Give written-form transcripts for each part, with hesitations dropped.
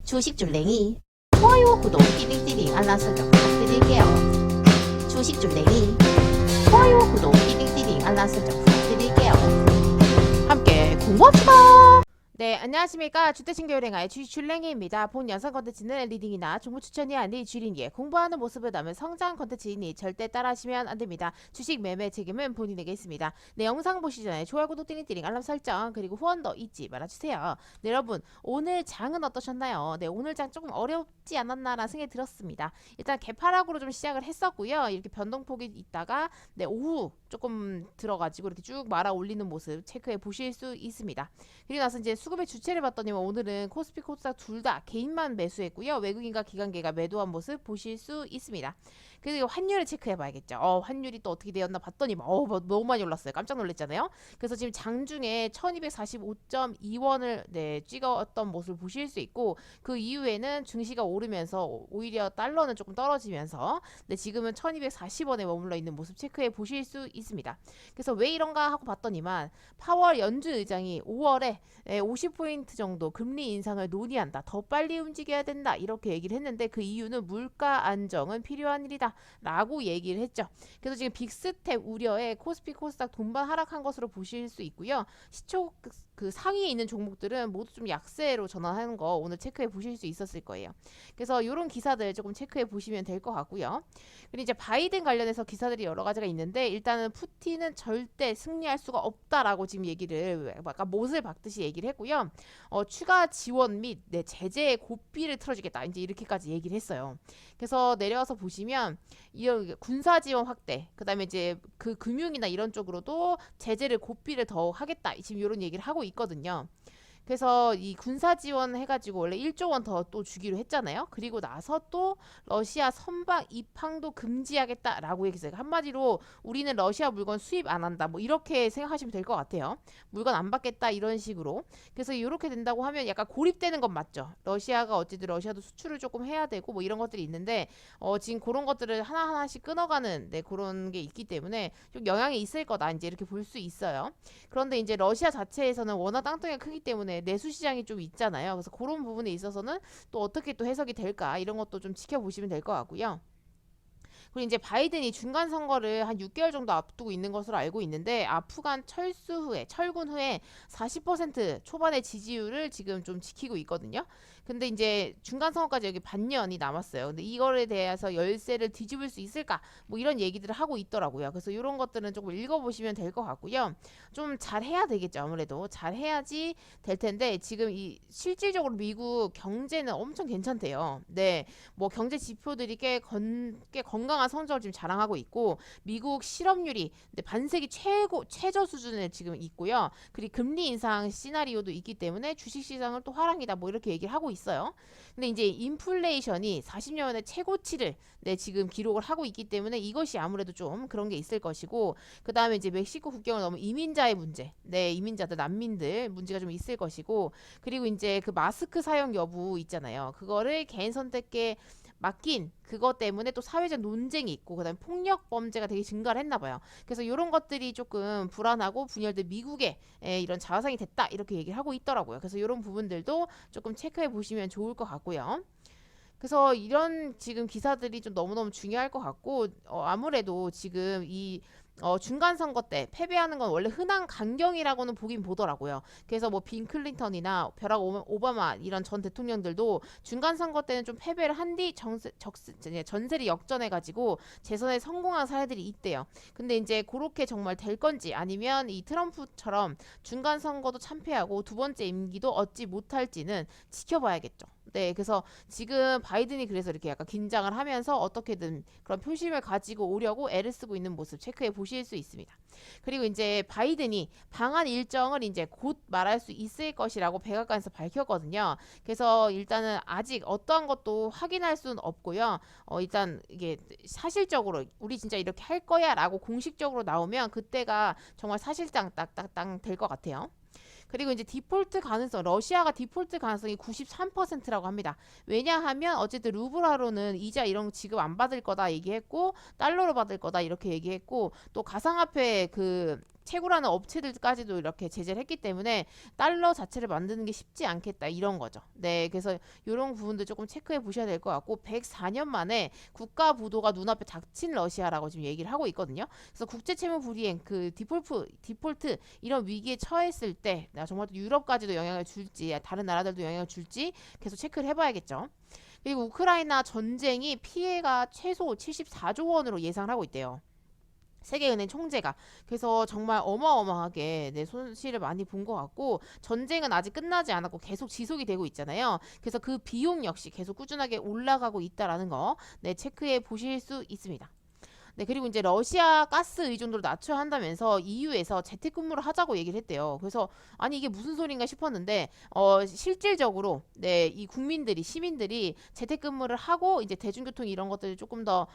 주식줄랭이 좋아요, 구독, 띠링띠링 알람 설정 부탁드릴게요. 주식줄랭이 좋아요, 구독, 띠링띠링 알람 설정 부탁드릴게요. 함께 공부합시다. 네, 안녕하십니까. 주택신규은행의 주식줄랭이입니다. 본 영상 컨텐츠는 리딩이나 정보 추천이 아닌 주린이의 공부하는 모습을 담은 성장 컨텐츠이니 절대 따라하시면 안됩니다. 주식 매매 책임은 본인에게 있습니다. 네, 영상 보시기 전에 좋아요, 구독, 띠링띠링 알람 설정 그리고 후원도 잊지 말아주세요. 네, 여러분 오늘 장은 어떠셨나요? 네, 오늘 장 조금 어렵지 않았나라는 생각이 들었습니다. 일단 개파락으로 좀 시작을 했었고요. 이렇게 변동폭이 있다가 네, 오후 조금 들어가지고 이렇게 쭉 말아 올리는 모습 체크해 보실 수 있습니다. 그리고 나서 이제 수급의 주체를 봤더니 오늘은 코스피 코스닥 둘 다 개인만 매수했고요. 외국인과 기관계가 매도한 모습 보실 수 있습니다. 그리고 환율을 체크해 봐야겠죠. 환율이 또 어떻게 되었나 봤더니 너무 많이 올랐어요. 깜짝 놀랐잖아요. 그래서 지금 장중에 1245.2원을 네, 찍었던 모습을 보실 수 있고, 그 이후에는 증시가 오르면서 오히려 달러는 조금 떨어지면서 네, 지금은 1240원에 머물러 있는 모습 체크해 보실 수 있습니다. 그래서 왜 이런가 하고 봤더니만 파월 연준 의장이 5월에 50포인트 정도 금리 인상을 논의한다. 더 빨리 움직여야 된다. 이렇게 얘기를 했는데 그 이유는 물가 안정은 필요한 일이다. 라고 얘기를 했죠. 그래서 지금 빅스텝 우려에 코스피 코스닥 동반 하락한 것으로 보실 수 있고요. 시초 그 상위에 있는 종목들은 모두 좀 약세로 전환하는 거 오늘 체크해 보실 수 있었을 거예요. 그래서 이런 기사들 조금 체크해 보시면 될 것 같고요. 그리고 이제 바이든 관련해서 기사들이 여러 가지가 있는데 일단은 푸틴은 절대 승리할 수가 없다라고 지금 얘기를 약간 못을 박듯이 얘기를 했고요. 추가 지원 및 네, 제재의 고삐를 틀어주겠다. 이제 이렇게까지 얘기를 했어요. 그래서 내려와서 보시면 이 군사 지원 확대, 그다음에 이제 그 금융이나 이런 쪽으로도 제재를 고삐를 더 하겠다. 지금 이런 얘기를 하고 있거든요. 그래서 이 군사 지원 해가지고 원래 1조 원 더 또 주기로 했잖아요. 그리고 나서 또 러시아 선박 입항도 금지하겠다라고 얘기했어요. 한마디로 우리는 러시아 물건 수입 안 한다. 뭐 이렇게 생각하시면 될 것 같아요. 물건 안 받겠다 이런 식으로. 그래서 이렇게 된다고 하면 약간 고립되는 건 맞죠. 러시아가 어쨌든 러시아도 수출을 조금 해야 되고 뭐 이런 것들이 있는데 지금 그런 것들을 하나하나씩 끊어가는 네, 그런 게 있기 때문에 좀 영향이 있을 거다. 이제 이렇게 볼 수 있어요. 그런데 이제 러시아 자체에서는 워낙 땅덩이가 크기 때문에 내수 시장이 좀 있잖아요. 그래서 그런 부분에 있어서는 또 어떻게 또 해석이 될까 이런 것도 좀 지켜보시면 될 것 같고요. 그리고 이제 바이든이 중간 선거를 한 6개월 정도 앞두고 있는 것으로 알고 있는데 아프간 철군 후에 40% 초반의 지지율을 지금 좀 지키고 있거든요. 근데 이제 중간 선거까지 여기 반년이 남았어요. 근데 이거에 대해서 열세를 뒤집을 수 있을까? 뭐 이런 얘기들을 하고 있더라고요. 그래서 이런 것들은 조금 읽어보시면 될 것 같고요. 좀 잘해야 되겠죠. 아무래도 잘해야지 될 텐데 지금 이 실질적으로 미국 경제는 엄청 괜찮대요. 네, 뭐 경제 지표들이 꽤 건강한 성적을 지금 자랑하고 있고 미국 실업률이 반세기 최저 수준에 지금 있고요. 그리고 금리 인상 시나리오도 있기 때문에 주식 시장은 또 화랑이다. 뭐 이렇게 얘기를 하고 있어요. 근데 이제 인플레이션이 40년 만에 최고치를 네, 지금 기록을 하고 있기 때문에 이것이 아무래도 좀 그런 게 있을 것이고 그 다음에 이제 멕시코 국경을 넘은 이민자의 문제, 네, 이민자들 난민들 문제가 좀 있을 것이고 그리고 이제 그 마스크 사용 여부 있잖아요. 그거를 개인 선택에 맡긴 그것 때문에 또 사회적 논쟁이 있고 그다음에 폭력 범죄가 되게 증가를 했나 봐요. 그래서 이런 것들이 조금 불안하고 분열된 미국의 이런 자화상이 됐다 이렇게 얘기를 하고 있더라고요. 그래서 이런 부분들도 조금 체크해 보시면 좋을 것 같고요. 그래서 이런 지금 기사들이 좀 너무너무 중요할 것 같고 아무래도 지금 이 중간 선거 때 패배하는 건 원래 흔한 광경이라고는 보긴 보더라고요. 그래서 뭐 빈 클린턴이나 버락 오바마 이런 전 대통령들도 중간 선거 때는 좀 패배를 한 뒤 전세를 역전해가지고 재선에 성공한 사례들이 있대요. 근데 이제 그렇게 정말 될 건지 아니면 이 트럼프처럼 중간 선거도 참패하고 두 번째 임기도 얻지 못할지는 지켜봐야겠죠. 네, 그래서 지금 바이든이 그래서 이렇게 약간 긴장을 하면서 어떻게든 그런 표심을 가지고 오려고 애를 쓰고 있는 모습 체크해 보실 수 있습니다. 그리고 이제 바이든이 방한 일정을 이제 곧 말할 수 있을 것이라고 백악관에서 밝혔거든요. 그래서 일단은 아직 어떠한 것도 확인할 수는 없고요. 일단 이게 사실적으로 우리 진짜 이렇게 할 거야라고 공식적으로 나오면 그때가 정말 사실상 딱딱딱 될 것 같아요. 그리고 이제 디폴트 가능성, 러시아가 디폴트 가능성이 93%라고 합니다. 왜냐하면 어쨌든 루블화로는 이자 이런 거 지급 안 받을 거다 얘기했고 달러로 받을 거다 이렇게 얘기했고 또 가상화폐 그 채굴하는 업체들까지도 이렇게 제재를 했기 때문에 달러 자체를 만드는 게 쉽지 않겠다 이런 거죠. 네, 그래서 이런 부분도 조금 체크해 보셔야 될 것 같고 104년 만에 국가 부도가 눈앞에 닥친 러시아라고 지금 얘기를 하고 있거든요. 그래서 국제 채무 불이행, 그 디폴트 이런 위기에 처했을 때 정말 유럽까지도 영향을 줄지 다른 나라들도 영향을 줄지 계속 체크를 해봐야겠죠. 그리고 우크라이나 전쟁이 피해가 최소 74조 원으로 예상을 하고 있대요. 세계은행 총재가. 그래서 정말 어마어마하게 손실을 많이 본 것 같고 전쟁은 아직 끝나지 않았고 계속 지속이 되고 있잖아요. 그래서 그 비용 역시 계속 꾸준하게 올라가고 있다라는 거 체크해 보실 수 있습니다. 네, 그리고 이제 러시아 가스 의존도를 낮춰야 한다면서 EU에서 재택근무를 하자고 얘기를 했대요. 그래서 아니 이게 무슨 소린가 싶었는데 실질적으로 이 국민들이 시민들이 재택근무를 하고 이제 대중교통 이런 것들을 조금 더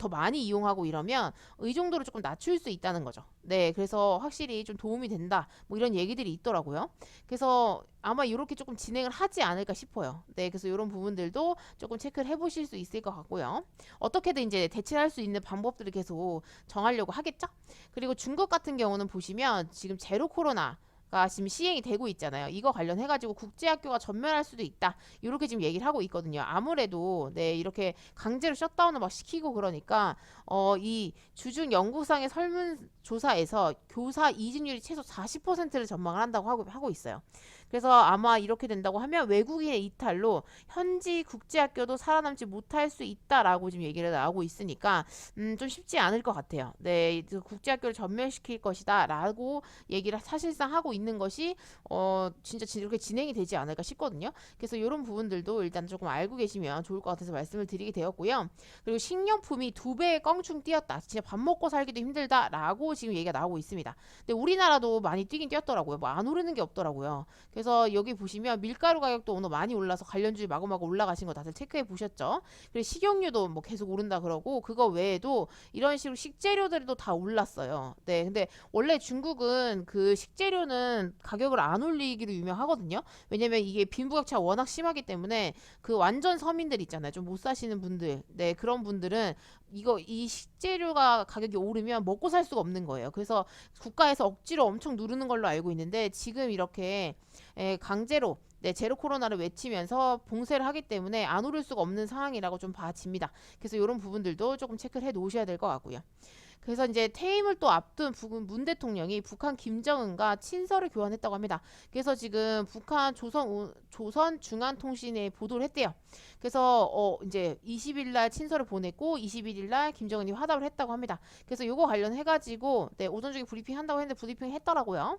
많이 이용하고 이러면 의존도를 조금 낮출 수 있다는 거죠. 네, 그래서 확실히 좀 도움이 된다. 뭐 이런 얘기들이 있더라고요. 그래서 아마 이렇게 조금 진행을 하지 않을까 싶어요. 네, 그래서 이런 부분들도 조금 체크를 해보실 수 있을 것 같고요. 어떻게든 이제 대체할 수 있는 방법들을 계속 정하려고 하겠죠? 그리고 중국 같은 경우는 보시면 지금 제로 코로나 가 지금 시행이 되고 있잖아요. 이거 관련해가지고 국제학교가 전멸할 수도 있다. 이렇게 지금 얘기를 하고 있거든요. 아무래도 이렇게 강제로 셧다운을 막 시키고 그러니까 이 주중 연구상의 설문조사에서 교사 이직률이 최소 40%를 전망을 한다고 하고 있어요. 그래서 아마 이렇게 된다고 하면 외국인의 이탈로 현지 국제학교도 살아남지 못할 수 있다라고 지금 얘기를 나오고 있으니까 좀 쉽지 않을 것 같아요. 네, 국제학교를 전멸시킬 것이다라고 얘기를 사실상 하고 있는 것이 진짜 이렇게 진행이 되지 않을까 싶거든요. 그래서 이런 부분들도 일단 조금 알고 계시면 좋을 것 같아서 말씀을 드리게 되었고요. 그리고 식료품이 2배의 껑충 뛰었다. 진짜 밥 먹고 살기도 힘들다라고 지금 얘기가 나오고 있습니다. 근데 우리나라도 많이 뛰긴 뛰었더라고요. 뭐 안 오르는 게 없더라고요. 그래서 여기 보시면 밀가루 가격도 오늘 많이 올라서 관련주에 마구마구 올라가신 거 다들 체크해 보셨죠? 그리고 식용유도 뭐 계속 오른다 그러고 그거 외에도 이런 식으로 식재료들도 다 올랐어요. 네, 근데 원래 중국은 그 식재료는 가격을 안 올리기로 유명하거든요. 왜냐면 이게 빈부격차가 워낙 심하기 때문에 그 완전 서민들 있잖아요. 좀 못 사시는 분들, 네, 그런 분들은 이 식재료가 가격이 오르면 먹고 살 수가 없는 거예요. 그래서 국가에서 억지로 엄청 누르는 걸로 알고 있는데 지금 이렇게 강제로 제로 코로나를 외치면서 봉쇄를 하기 때문에 안 오를 수가 없는 상황이라고 좀 봐집니다. 그래서 이런 부분들도 조금 체크를 해 놓으셔야 될 것 같고요. 그래서 이제 퇴임을 또 앞둔 문 대통령이 북한 김정은과 친서를 교환했다고 합니다. 그래서 지금 북한 조선중앙통신에 보도를 했대요. 그래서 이제 20일 날 친서를 보냈고 21일 날 김정은이 화답을 했다고 합니다. 그래서 요거 관련해가지고 오전 중에 브리핑 한다고 했는데 브리핑 했더라고요.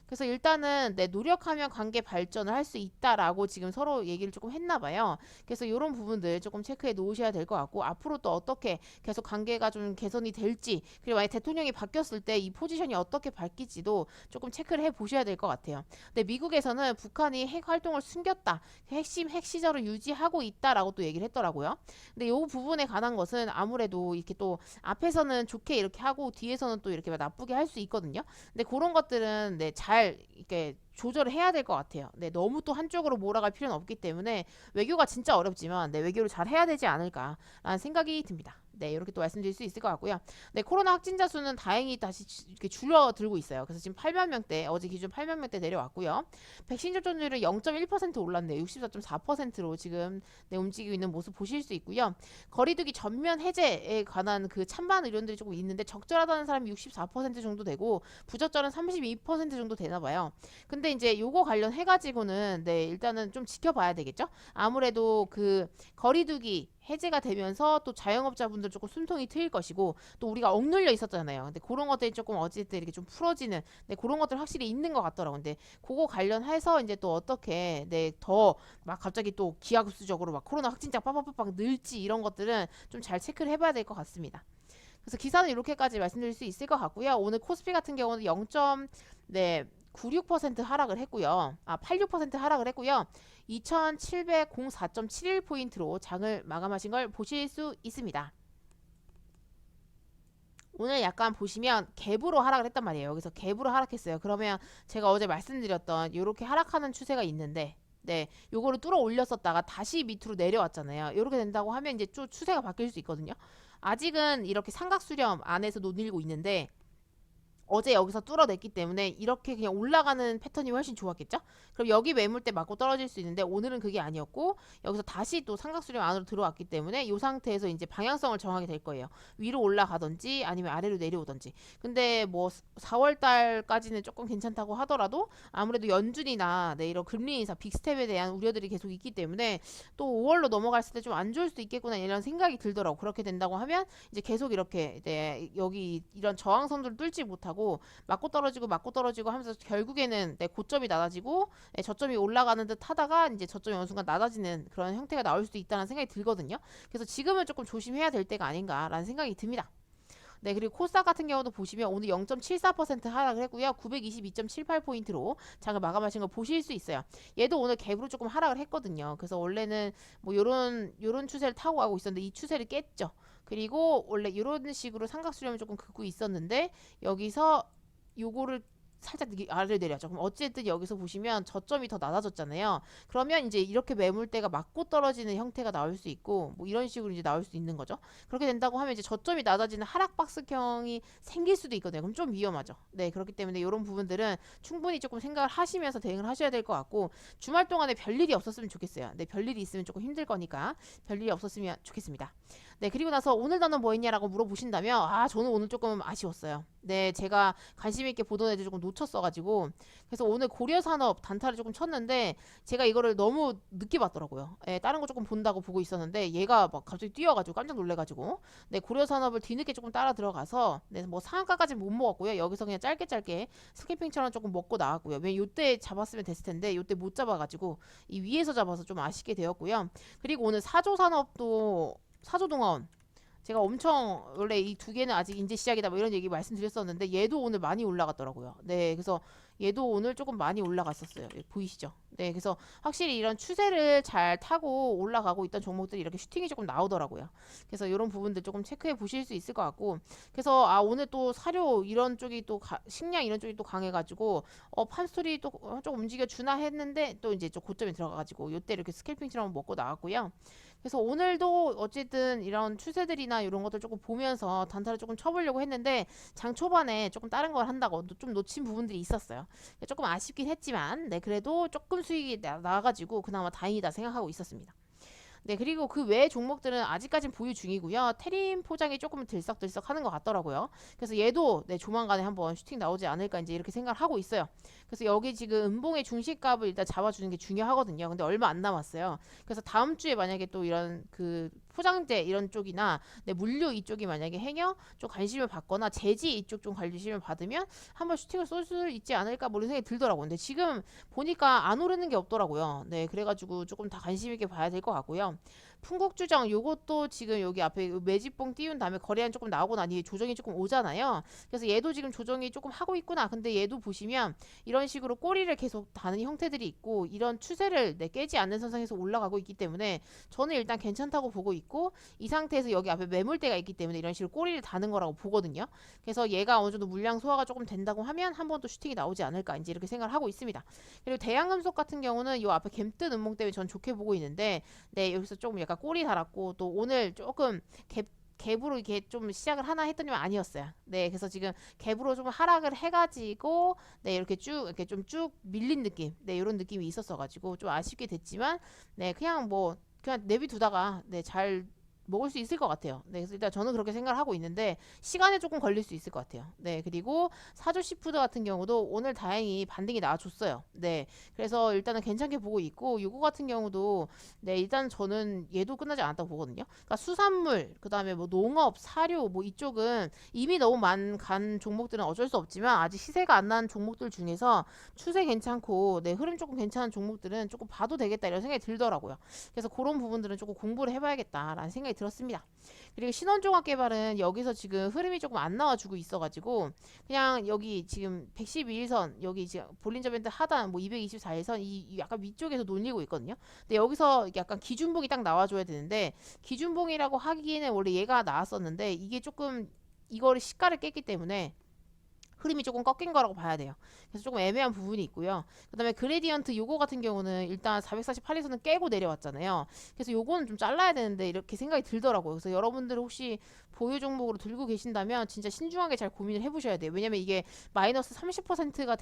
그래서 일단은 노력하면 관계 발전을 할 수 있다라고 지금 서로 얘기를 조금 했나 봐요. 그래서 이런 부분들 조금 체크해 놓으셔야 될 것 같고 앞으로 또 어떻게 계속 관계가 좀 개선이 될지 그리고 만약 대통령이 바뀌었을 때 이 포지션이 어떻게 바뀔지도 조금 체크를 해 보셔야 될 것 같아요. 근데 미국에서는 북한이 핵 활동을 숨겼다. 핵 시절을 유지하고 있다라고 또 얘기를 했더라고요. 근데 이 부분에 관한 것은 아무래도 이렇게 또 앞에서는 좋게 이렇게 하고 뒤에서는 또 이렇게 나쁘게 할 수 있거든요. 근데 그런 것들은 잘 이렇게 조절을 해야 될 것 같아요. 너무 또 한쪽으로 몰아갈 필요는 없기 때문에 외교가 진짜 어렵지만 외교를 잘 해야 되지 않을까라는 생각이 듭니다. 이렇게 또 말씀드릴 수 있을 것 같고요. 코로나 확진자 수는 다행히 다시 이렇게 줄어들고 있어요. 그래서 지금 8만 명대, 어제 기준 8만 명대 내려왔고요. 백신 접종률은 0.1% 올랐네요. 64.4%로 지금 움직이고 있는 모습 보실 수 있고요. 거리두기 전면 해제에 관한 그 찬반 의견들이 조금 있는데 적절하다는 사람이 64% 정도 되고 부적절한 32% 정도 되나 봐요. 근데 이제 요거 관련해가지고는 일단은 좀 지켜봐야 되겠죠? 아무래도 그 거리두기 해제가 되면서 또 자영업자분들 조금 숨통이 트일 것이고 또 우리가 억눌려 있었잖아요. 근데 그런 것들이 조금 어쨌든 이렇게 좀 풀어지는 그런 것들 확실히 있는 것 같더라고요. 근데 그거 관련해서 이제 또 어떻게 더 막 갑자기 또 기하급수적으로 막 코로나 확진자 빡빡빡 늘지 이런 것들은 좀 잘 체크를 해봐야 될 것 같습니다. 그래서 기사는 이렇게까지 말씀드릴 수 있을 것 같고요. 오늘 코스피 같은 경우는 0.96% 하락을 했고요. 86% 하락을 했고요. 2704.71포인트로 장을 마감하신 걸 보실 수 있습니다. 오늘 약간 보시면 갭으로 하락을 했단 말이에요. 그래서 갭으로 하락했어요. 그러면 제가 어제 말씀드렸던 이렇게 하락하는 추세가 있는데 요거를 뚫어 올렸었다가 다시 밑으로 내려왔잖아요. 이렇게 된다고 하면 이제 좀 추세가 바뀔 수 있거든요. 아직은 이렇게 삼각수렴 안에서 논일고 있는데 어제 여기서 뚫어냈기 때문에 이렇게 그냥 올라가는 패턴이 훨씬 좋았겠죠? 그럼 여기 매물대 맞고 떨어질 수 있는데 오늘은 그게 아니었고 여기서 다시 또 삼각수렴 안으로 들어왔기 때문에 이 상태에서 이제 방향성을 정하게 될 거예요. 위로 올라가든지 아니면 아래로 내려오든지. 근데 뭐 4월 달까지는 조금 괜찮다고 하더라도 아무래도 연준이나 이런 금리 인사 빅스텝에 대한 우려들이 계속 있기 때문에 또 5월로 넘어갔을 때 좀 안 좋을 수도 있겠구나 이런 생각이 들더라고. 그렇게 된다고 하면 이제 계속 이렇게 여기 이런 저항선들을 뚫지 못하고 맞고 떨어지고 하면서 결국에는 고점이 낮아지고 저점이 올라가는 듯 하다가 이제 저점이 어느 순간 낮아지는 그런 형태가 나올 수도 있다는 생각이 들거든요. 그래서 지금은 조금 조심해야 될 때가 아닌가라는 생각이 듭니다. 네, 그리고 코스닥 같은 경우도 보시면 오늘 0.74% 하락을 했고요. 922.78포인트로 장을 마감하신 거 보실 수 있어요. 얘도 오늘 갭으로 조금 하락을 했거든요. 그래서 원래는 뭐 요런 추세를 타고 가고 있었는데 이 추세를 깼죠. 그리고 원래 이런 식으로 삼각수렴을 조금 긋고 있었는데 여기서 요거를 살짝 아래로 내려죠. 그럼 어쨌든 여기서 보시면 저점이 더 낮아졌잖아요. 그러면 이제 이렇게 매물대가 맞고 떨어지는 형태가 나올 수 있고 뭐 이런 식으로 이제 나올 수 있는 거죠. 그렇게 된다고 하면 이제 저점이 낮아지는 하락 박스형이 생길 수도 있거든요. 그럼 좀 위험하죠. 네, 그렇기 때문에 이런 부분들은 충분히 조금 생각을 하시면서 대응을 하셔야 될 것 같고 주말 동안에 별일이 없었으면 좋겠어요. 네, 별일이 있으면 조금 힘들 거니까 별일이 없었으면 좋겠습니다. 네, 그리고 나서 오늘 단어 뭐 했냐라고 물어보신다면 저는 오늘 조금 아쉬웠어요. 네, 제가 관심 있게 보던 애들 조금 놓쳤어가지고 그래서 오늘 고려산업 단타를 조금 쳤는데 제가 이거를 너무 늦게 봤더라고요. 예, 다른 거 조금 본다고 보고 있었는데 얘가 막 갑자기 뛰어가지고 깜짝 놀래가지고 네, 고려산업을 뒤늦게 조금 따라 들어가서 네, 뭐 상한가까지는 못 먹었고요. 여기서 그냥 짧게 스키핑처럼 조금 먹고 나왔고요. 왜 요때 잡았으면 됐을 텐데 요때 못 잡아가지고 이 위에서 잡아서 좀 아쉽게 되었고요. 그리고 오늘 사조산업도 사조동아원 제가 엄청 원래 이 두 개는 아직 이제 시작이다 뭐 이런 얘기 말씀드렸었는데 얘도 오늘 많이 올라갔더라고요. 네, 그래서 얘도 오늘 조금 많이 올라갔었어요. 보이시죠? 네, 그래서 확실히 이런 추세를 잘 타고 올라가고 있던 종목들이 이렇게 슈팅이 조금 나오더라고요. 그래서 이런 부분들 조금 체크해 보실 수 있을 것 같고 그래서 오늘 또 사료 이런 쪽이 또 식량 이런 쪽이 또 강해가지고 판스토리 또 좀 움직여 주나 했는데 또 이제 좀 고점에 들어가가지고 요때 이렇게 스캘핑처럼 먹고 나왔고요. 그래서 오늘도 어쨌든 이런 추세들이나 이런 것들 조금 보면서 단타를 조금 쳐보려고 했는데 장 초반에 조금 다른 걸 한다고 좀 놓친 부분들이 있었어요. 조금 아쉽긴 했지만 네, 그래도 조금 수익이 나가지고 그나마 다행이다 생각하고 있었습니다. 네, 그리고 그 외의 종목들은 아직까지는 보유 중이고요. 테림 포장이 조금 들썩들썩 하는 것 같더라고요. 그래서 얘도 네, 조만간에 한번 슈팅 나오지 않을까 이제 이렇게 생각을 하고 있어요. 그래서 여기 지금 음봉의 중시값을 일단 잡아주는 게 중요하거든요. 근데 얼마 안 남았어요. 그래서 다음 주에 만약에 또 이런 그 포장재 이런 쪽이나 네, 물류 이쪽이 만약에 행여 좀 관심을 받거나 재지 이쪽 좀 관심을 받으면 한번 슈팅을 쏠 수 있지 않을까 뭐 이런 생각이 들더라고요. 근데 지금 보니까 안 오르는 게 없더라고요. 네, 그래가지고 조금 다 관심 있게 봐야 될 것 같고요. 풍국주정 요것도 지금 여기 앞에 매집봉 띄운 다음에 거래량 조금 나오고 나니 조정이 조금 오잖아요. 그래서 얘도 지금 조정이 조금 하고 있구나. 근데 얘도 보시면 이런 식으로 꼬리를 계속 다는 형태들이 있고 이런 추세를 깨지 않는 선상에서 올라가고 있기 때문에 저는 일단 괜찮다고 보고 있고 이 상태에서 여기 앞에 매물대가 있기 때문에 이런 식으로 꼬리를 다는 거라고 보거든요. 그래서 얘가 어느 정도 물량 소화가 조금 된다고 하면 한 번 또 슈팅이 나오지 않을까 이제 이렇게 생각을 하고 있습니다. 그리고 대양금속 같은 경우는 요 앞에 갬뜬 음봉 때문에 전 좋게 보고 있는데 네, 여기서 조금 약간 꼬리 달았고 또 오늘 조금 갭으로 이렇게 좀 시작을 하나 했더니만 아니었어요. 네, 그래서 지금 갭으로 좀 하락을 해가지고 네, 이렇게 좀 쭉 밀린 느낌, 네, 이런 느낌이 있었어가지고 좀 아쉽게 됐지만 네, 그냥 내비두다가 네, 잘 먹을 수 있을 것 같아요. 네, 그래서 일단 저는 그렇게 생각을 하고 있는데 시간에 조금 걸릴 수 있을 것 같아요. 네, 그리고 사조시푸드 같은 경우도 오늘 다행히 반등이 나와줬어요. 네, 그래서 일단은 괜찮게 보고 있고 요거 같은 경우도 네, 일단 저는 얘도 끝나지 않았다고 보거든요. 그러니까 수산물, 그 다음에 뭐 농업, 사료 뭐 이쪽은 이미 너무 간 종목들은 어쩔 수 없지만 아직 시세가 안 난 종목들 중에서 추세 괜찮고 네, 흐름 조금 괜찮은 종목들은 조금 봐도 되겠다 이런 생각이 들더라고요. 그래서 그런 부분들은 조금 공부를 해봐야겠다라는 생각이 들었습니다. 그리고 신원종합개발은 여기서 지금 흐름이 조금 안 나와주고 있어가지고 그냥 여기 지금 112일선 여기 지금 볼린저 밴드 하단 뭐 224일선 이 약간 위쪽에서 놀리고 있거든요. 근데 여기서 약간 기준봉이 딱 나와줘야 되는데 기준봉이라고 하기에는 원래 얘가 나왔었는데 이게 조금 이거를 시가를 깼기 때문에 흐름이 조금 꺾인 거라고 봐야 돼요. 그래서 조금 애매한 부분이 있고요. 그다음에 그레디언트 요거 같은 경우는 일단 448에서는 깨고 내려왔잖아요. 그래서 요거는 좀 잘라야 되는데 이렇게 생각이 들더라고요. 그래서 여러분들 혹시 보유 종목으로 들고 계신다면 진짜 신중하게 잘 고민을 해보셔야 돼요. 왜냐면 이게 마이너스 30%가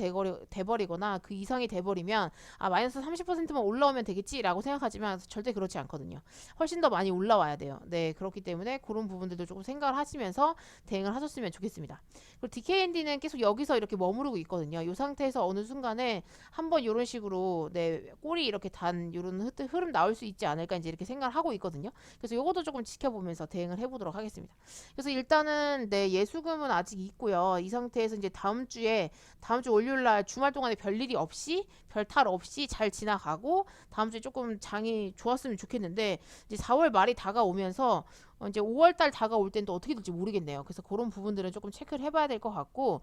돼버리거나 그 이상이 돼버리면 아 마이너스 30%만 올라오면 되겠지라고 생각하지만 절대 그렇지 않거든요. 훨씬 더 많이 올라와야 돼요. 네, 그렇기 때문에 그런 부분들도 조금 생각을 하시면서 대응을 하셨으면 좋겠습니다. 그리고 DKND는 계속 여기서 이렇게 머무르고 있거든요. 이 상태에서 어느 순간에 한번 이런 식으로 네 꼬리 이렇게 단 이런 흐름 나올 수 있지 않을까 이제 이렇게 생각을 하고 있거든요. 그래서 이것도 조금 지켜보면서 대응을 해보도록 하겠습니다. 그래서 일단은 네 예수금은 아직 있고요. 이 상태에서 이제 다음 주 월요일 날 주말 동안에 별일이 없이 별탈 없이 잘 지나가고 다음 주에 조금 장이 좋았으면 좋겠는데 이제 4월 말이 다가오면서 이제 5월 달 다가올 땐 또 어떻게 될지 모르겠네요. 그래서 그런 부분들은 조금 체크를 해봐야 될 것 같고,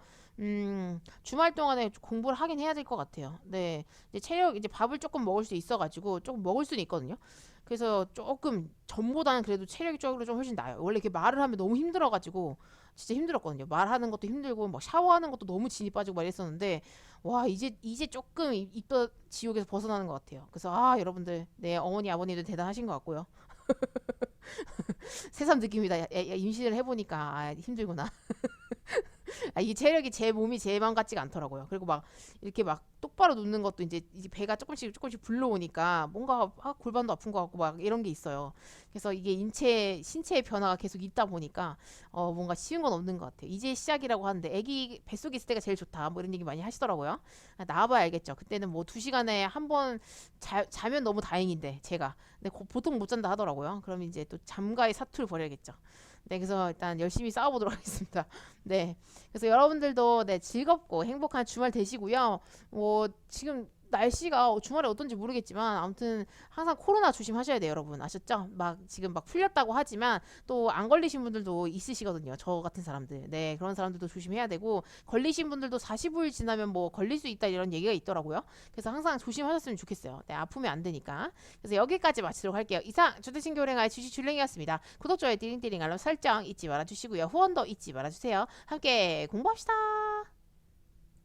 주말 동안에 공부를 하긴 해야 될 것 같아요. 네, 이제 밥을 조금 먹을 수 있어가지고 조금 먹을 수는 있거든요. 그래서 조금 전보다는 그래도 체력적으로 좀 훨씬 나아요. 원래 이렇게 말을 하면 너무 힘들어가지고 진짜 힘들었거든요. 말하는 것도 힘들고 막 샤워하는 것도 너무 진이 빠지고 막 이랬었는데 와 이제 조금 입덧 지옥에서 벗어나는 것 같아요. 그래서 아 여러분들 네 어머니 아버님들 대단하신 것 같고요. 새삼 느낍니다. 임신을 해보니까 아, 힘들구나. 아, 이게 체력이 제 몸이 제 맘 같지가 않더라고요. 그리고 막 이렇게 막 똑바로 눕는 것도 이제 배가 조금씩 불러오니까 뭔가 골반도 아픈 것 같고 막 이런 게 있어요. 그래서 이게 신체의 변화가 계속 있다 보니까 뭔가 쉬운 건 없는 것 같아요. 이제 시작이라고 하는데 아기 뱃속에 있을 때가 제일 좋다 뭐 이런 얘기 많이 하시더라고요. 아, 나와봐야 알겠죠. 그때는 뭐 2시간에 한 번 자면 너무 다행인데 제가 근데 보통 못 잔다 하더라고요. 그럼 이제 또 잠가의 사투를 벌여야겠죠. 네, 그래서 일단 열심히 싸워보도록 하겠습니다. 네, 그래서 여러분들도 네 즐겁고 행복한 주말 되시고요. 뭐 지금 날씨가 주말에 어떤지 모르겠지만 아무튼 항상 코로나 조심하셔야 돼요, 여러분. 아셨죠? 막 지금 막 풀렸다고 하지만 또 안 걸리신 분들도 있으시거든요. 저 같은 사람들. 네, 그런 사람들도 조심해야 되고 걸리신 분들도 45일 지나면 뭐 걸릴 수 있다 이런 얘기가 있더라고요. 그래서 항상 조심하셨으면 좋겠어요. 네, 아프면 안 되니까. 그래서 여기까지 마치도록 할게요. 이상 주택신교 은행의 주식 줄랭이었습니다. 구독, 좋아요, 띠링띠링 알람 설정 잊지 말아주시고요. 후원도 잊지 말아주세요. 함께 공부합시다.